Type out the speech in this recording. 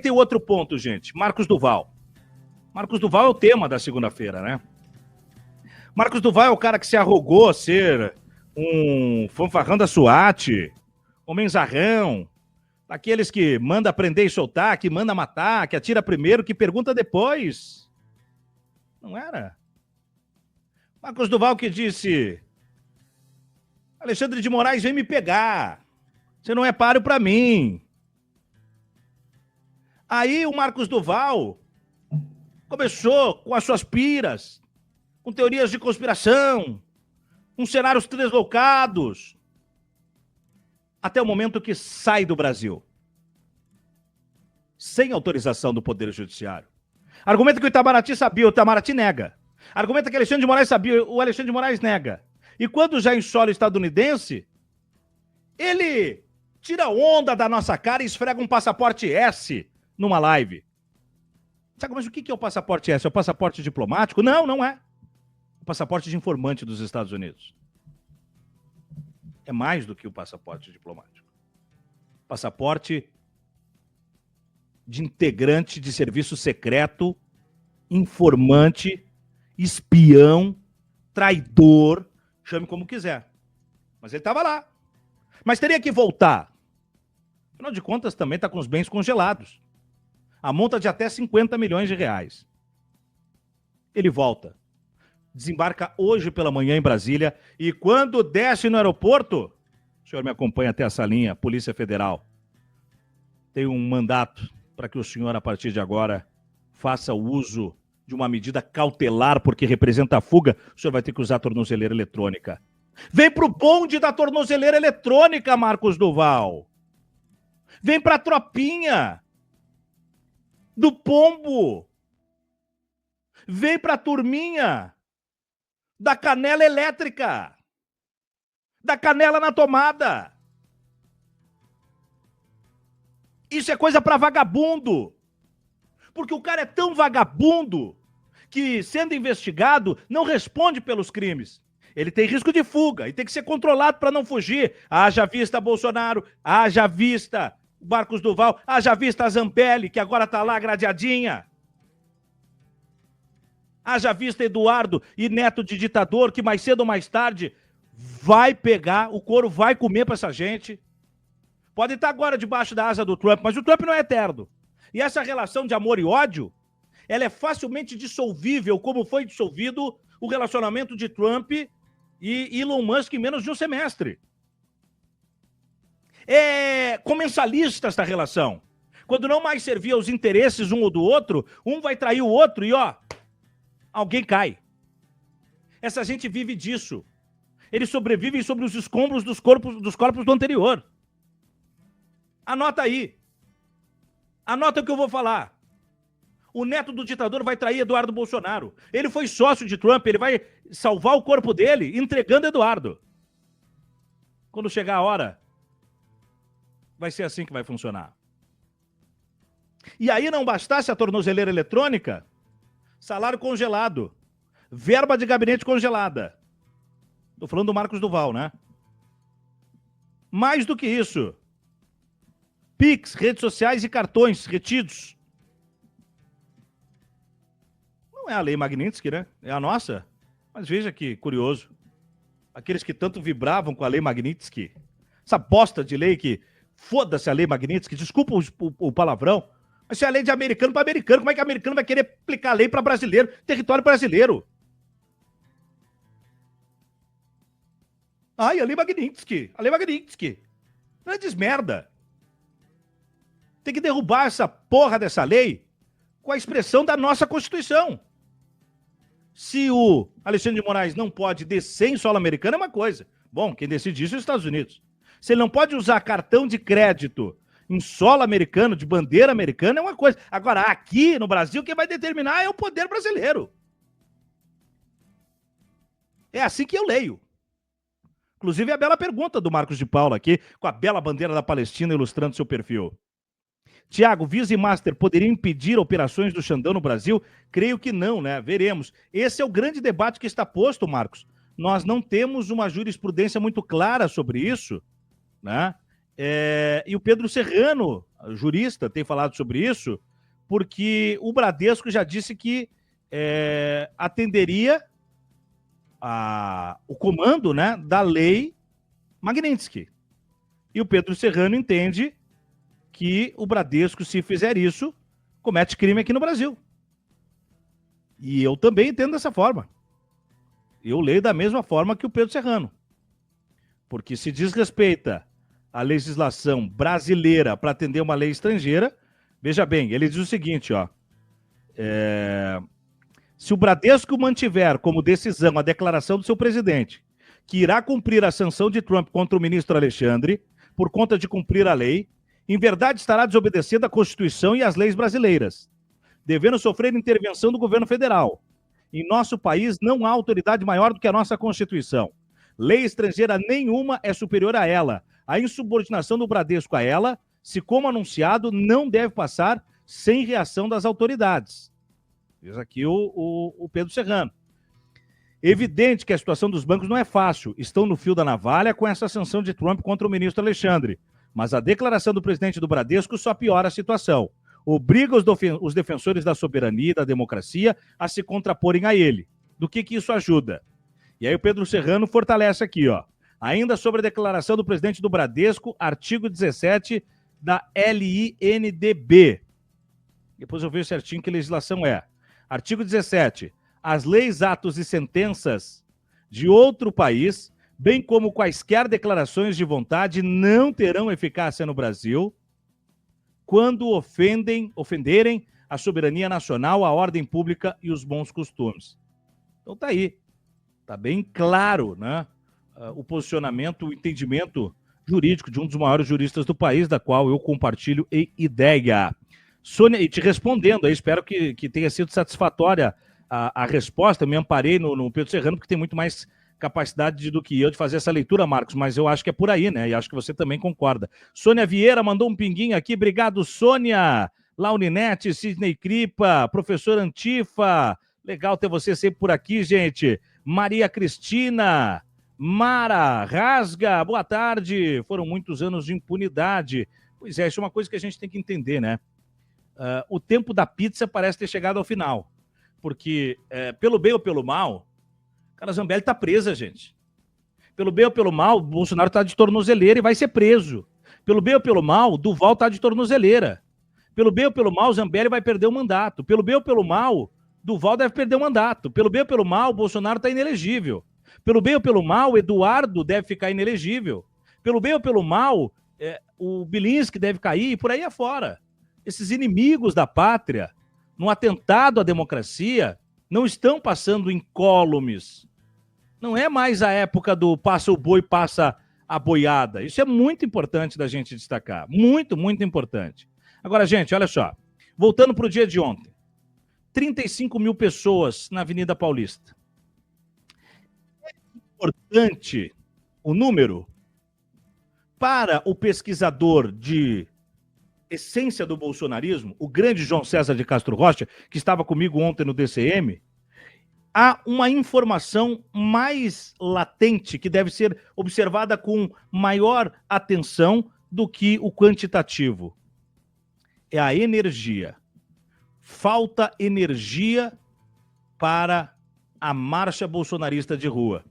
tem outro ponto, gente. Marcos Duval. Marcos Duval é o tema da segunda-feira, né? Marcos Duval é o cara que se arrogou ser um fanfarrão da SWAT, um menzarrão, daqueles que manda prender e soltar, que manda matar, que atira primeiro, que pergunta depois. Não era? Marcos Duval que disse: Alexandre de Moraes vem me pegar. Você não é páreo pra mim. Aí o Marcos Duval começou com as suas piras, com teorias de conspiração, com cenários deslocados, até o momento que sai do Brasil, sem autorização do Poder Judiciário. Argumenta que o Itamaraty sabia, o Itamaraty nega. Argumenta que Alexandre de Moraes sabia, o Alexandre de Moraes nega. E quando já em solo estadunidense, ele tira onda da nossa cara e esfrega um passaporte S numa live. Sabe, mas o que é o passaporte S? É o passaporte diplomático? Não, não é. O passaporte de informante dos Estados Unidos. É mais do que o passaporte diplomático. Passaporte de integrante de serviço secreto, informante, espião, traidor, chame como quiser. Mas ele estava lá. Mas teria que voltar. Afinal de contas, também está com os bens congelados. A multa de até 50 milhões de reais. Ele volta. Desembarca hoje pela manhã em Brasília e quando desce no aeroporto, o senhor me acompanha até essa linha, Polícia Federal, tem um mandato para que o senhor, a partir de agora, faça o uso de uma medida cautelar, porque representa a fuga, o senhor vai ter que usar a tornozeleira eletrônica. Vem pro bonde da tornozeleira eletrônica, Marcos Duval. Vem pra tropinha do pombo. Vem pra turminha da canela elétrica. Da canela na tomada. Isso é coisa pra vagabundo. Porque o cara é tão vagabundo que, sendo investigado, não responde pelos crimes. Ele tem risco de fuga e tem que ser controlado para não fugir. Haja vista Bolsonaro, haja vista Marcos Duval, haja vista a Zambelli, que agora está lá gradeadinha. Haja vista Eduardo e neto de ditador, que mais cedo ou mais tarde vai pegar, o couro vai comer para essa gente. Pode estar agora debaixo da asa do Trump, mas o Trump não é eterno. E essa relação de amor e ódio, ela é facilmente dissolvível, como foi dissolvido o relacionamento de Trump e Elon Musk em menos de um semestre. É comensalista esta relação. Quando não mais servia aos interesses um ou do outro, um vai trair o outro e, ó, alguém cai. Essa gente vive disso. Eles sobrevivem sobre os escombros dos corpos do anterior. Anota aí. Anota o que eu vou falar. O neto do ditador vai trair Eduardo Bolsonaro. Ele foi sócio de Trump, ele vai salvar o corpo dele entregando Eduardo. Quando chegar a hora, vai ser assim que vai funcionar. E aí não bastasse a tornozeleira eletrônica, salário congelado, verba de gabinete congelada. Estou falando do Marcos Duval, né? Mais do que isso, Pix, redes sociais e cartões retidos. Não é a lei Magnitsky, né? É a nossa. Mas veja que curioso. Aqueles que tanto vibravam com a lei Magnitsky, essa bosta de lei que foda-se a lei Magnitsky, desculpa o palavrão, mas se é a lei de americano para americano, como é que americano vai querer aplicar a lei para brasileiro, território brasileiro? Ai, a lei Magnitsky, a lei Magnitsky. Grandes merda. Tem que derrubar essa porra dessa lei com a expressão da nossa Constituição. Se o Alexandre de Moraes não pode descer em solo americano, é uma coisa. Bom, quem decide isso é os Estados Unidos. Se ele não pode usar cartão de crédito em solo americano, de bandeira americana, é uma coisa. Agora, aqui no Brasil, quem vai determinar é o poder brasileiro. É assim que eu leio. Inclusive, é a bela pergunta do Marcos de Paula aqui, com a bela bandeira da Palestina ilustrando seu perfil. Tiago, Visa e Master poderiam impedir operações do Xandão no Brasil? Creio que não, né? Veremos. Esse é o grande debate que está posto, Marcos. Nós não temos uma jurisprudência muito clara sobre isso, né? E o Pedro Serrano jurista tem falado sobre isso, porque o Bradesco já disse que atenderia o comando, né, da lei Magnitsky. E o Pedro Serrano entende que o Bradesco, se fizer isso, comete crime aqui no Brasil. E eu também entendo dessa forma. Eu leio da mesma forma que o Pedro Serrano. Porque se desrespeita a legislação brasileira para atender uma lei estrangeira, veja bem, ele diz o seguinte, ó. Se o Bradesco mantiver como decisão a declaração do seu presidente, que irá cumprir a sanção de Trump contra o ministro Alexandre, por conta de cumprir a lei, em verdade estará desobedecendo a Constituição e as leis brasileiras, devendo sofrer intervenção do governo federal. Em nosso país não há autoridade maior do que a nossa Constituição. Lei estrangeira nenhuma é superior a ela. A insubordinação do Bradesco a ela, se como anunciado, não deve passar sem reação das autoridades. Diz aqui o Pedro Serrano. Evidente que a situação dos bancos não é fácil. Estão no fio da navalha com essa sanção de Trump contra o ministro Alexandre. Mas a declaração do presidente do Bradesco só piora a situação. Obriga os defensores da soberania e da democracia a se contraporem a ele. Do que isso ajuda? E aí o Pedro Serrano fortalece aqui, ó. Ainda sobre a declaração do presidente do Bradesco, artigo 17 da LINDB. Depois eu vejo certinho que legislação é. Artigo 17. As leis, atos e sentenças de outro país, bem como quaisquer declarações de vontade, não terão eficácia no Brasil quando ofenderem a soberania nacional, a ordem pública e os bons costumes. Então tá aí. Tá bem claro, né? O posicionamento, o entendimento jurídico de um dos maiores juristas do país, da qual eu compartilho ideia. Sônia, e te respondendo, aí, espero que tenha sido satisfatória a resposta. Me amparei no Pedro Serrano, porque tem muito mais capacidade do que eu de fazer essa leitura, Marcos, mas eu acho que é por aí, né? E acho que você também concorda. Sônia Vieira mandou um pinguinho aqui. Obrigado, Sônia. Launinete, Sidney Cripa, professor Antifa. Legal ter você sempre por aqui, gente. Maria Cristina, Mara, Rasga, boa tarde. Foram muitos anos de impunidade. Pois é, isso é uma coisa que a gente tem que entender, né? O tempo da pizza parece ter chegado ao final. Porque, pelo bem ou pelo mal, cara, Zambelli tá presa, gente. Pelo bem ou pelo mal, o Bolsonaro tá de tornozeleira e vai ser preso. Pelo bem ou pelo mal, Duval tá de tornozeleira. Pelo bem ou pelo mal, Zambelli vai perder o mandato. Pelo bem ou pelo mal, Duval deve perder o mandato. Pelo bem ou pelo mal, Bolsonaro tá inelegível. Pelo bem ou pelo mal, Eduardo deve ficar inelegível. Pelo bem ou pelo mal, o Bilinski deve cair e por aí afora. Esses inimigos da pátria, num atentado à democracia, não estão passando incólumes. Não é mais a época do passa o boi, passa a boiada. Isso é muito importante da gente destacar. Muito, muito importante. Agora, gente, olha só. Voltando para o dia de ontem. 35 mil pessoas na Avenida Paulista. É importante o número para o pesquisador de essência do bolsonarismo, o grande João César de Castro Rocha, que estava comigo ontem no DCM. Há uma informação mais latente que deve ser observada com maior atenção do que o quantitativo. É a energia. Falta energia para a marcha bolsonarista de rua.